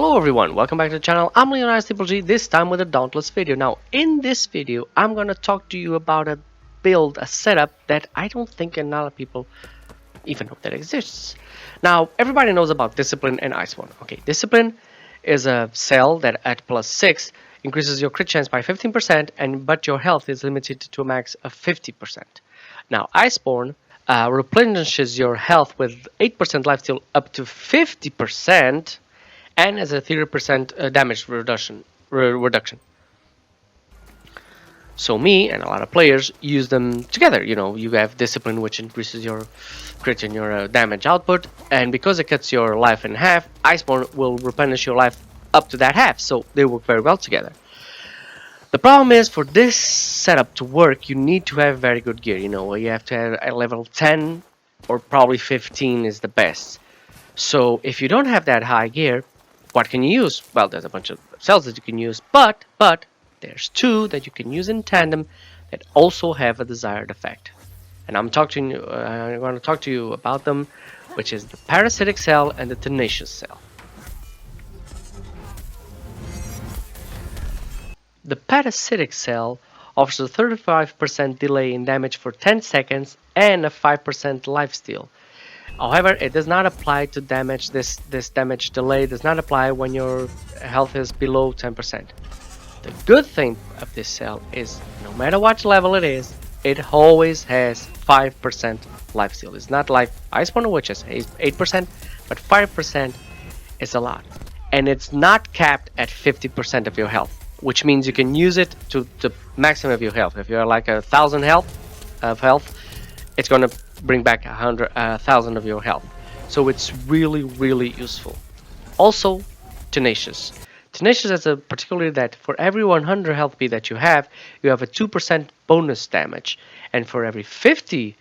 Hello everyone, welcome back to the channel. I'm Leonidas G, this time with a Dauntless video. Now in this video I'm gonna talk to you about a build, a setup that I don't think a lot of people even know that exists. Now everybody knows about Discipline and Iceborne. Okay, Discipline is a cell that at +6 increases your crit chance by 15% but your health is limited to a max of 50%. Now Iceborne replenishes your health with 8% lifesteal up to 50% and has a 30% damage reduction. So me and a lot of players use them together. You know, you have Discipline, which increases your crit and your damage output, and because it cuts your life in half, Iceborne will replenish your life up to that half, so they work very well together. The problem is, for this setup to work, you need to have very good gear. You know, you have to have a level 10 or probably 15 is the best. So if you don't have that high gear, what can you use? Well, there's a bunch of cells that you can use, but there's two that you can use in tandem that also have a desired effect. And I'm going to talk to you about them, which is the Parasitic Cell and the Tenacious Cell. The Parasitic Cell offers a 35% delay in damage for 10 seconds and a 5% lifesteal. However, it does not apply to damage. This damage delay does not apply when your health is below 10%. The good thing of this cell is no matter what level it is, it always has 5% lifesteal. It's not like Iceborne, which is 8%, but 5% is a lot. And it's not capped at 50% of your health, which means you can use it to the maximum of your health. If you're like 1,000 health, it's gonna bring back 1,000 of your health. So it's really useful. Also, Tenacious. Tenacious has a particularity that for every 100 health P that you have a 2% bonus damage, and for every 50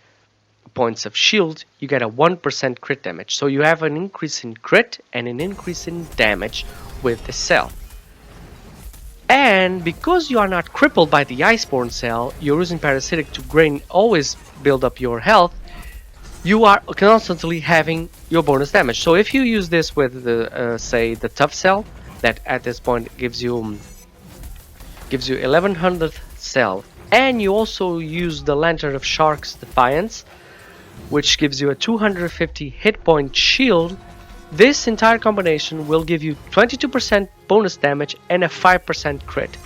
points of shield, you get a 1% crit damage. So you have an increase in crit and an increase in damage with the cell. And because you are not crippled by the Iceborne cell, you're using Parasitic to always build up your health, you are constantly having your bonus damage. So if you use this with the say the Tough cell, that at this point gives you 1100 cell, and you also use the Lantern of Shark's Defiance, which gives you a 250 hit point shield, this entire combination will give you 22% bonus damage and a 5% crit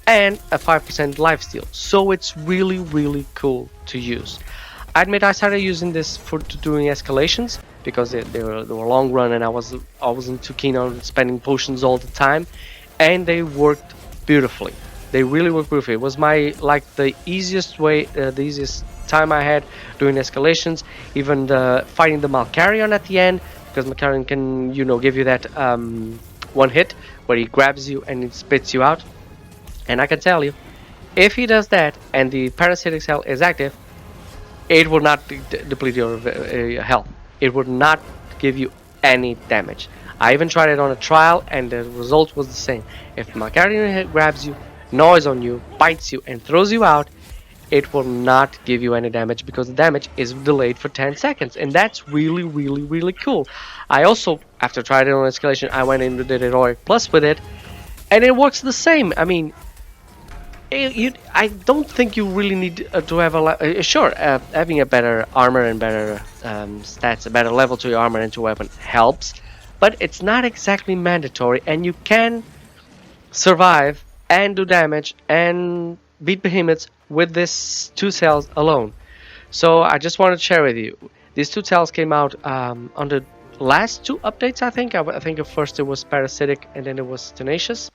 and a 5% lifesteal. So it's really cool to use. I admit I started using this for doing escalations because they were long run and I wasn't too keen on spending potions all the time, and they worked beautifully. They really worked beautifully. It was the easiest way, the easiest time I had doing escalations. Even fighting the Malcarion at the end, because Malcarion can, you know, give you that one hit where he grabs you and it spits you out. And I can tell you, if he does that and the Parasitic Cell is active, it will not deplete your health. It will not give you any damage. I even tried it on a trial and the result was the same. If Malcarion grabs you, gnaws on you, bites you and throws you out, it will not give you any damage because the damage is delayed for 10 seconds, and that's really cool. I also, after trying it on escalation, I went and did Heroic Plus with it, and it works the same. I mean, I don't think you really need to have having a better armor and better stats, a better level to your armor and to weapon helps, but it's not exactly mandatory, and you can survive and do damage and beat behemoths with these two cells alone. So I just wanted to share with you. These two cells came out on the last two updates, I think. I think at first it was Parasitic and then it was Tenacious.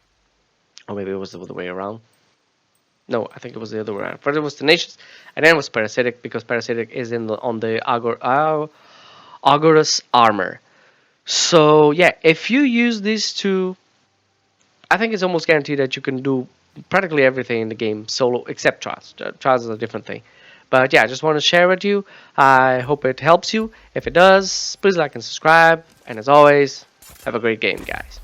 Or maybe it was the other way around. No, I think it was the other way around. First it was Tenacious and then it was Parasitic, because Parasitic is on the Agorus armor. So yeah, if you use these two, I think it's almost guaranteed that you can do practically everything in the game solo except trials. Trials is a different thing. But yeah, I just want to share with you. I hope it helps you. If it does, please like and subscribe. And as always, have a great game, guys.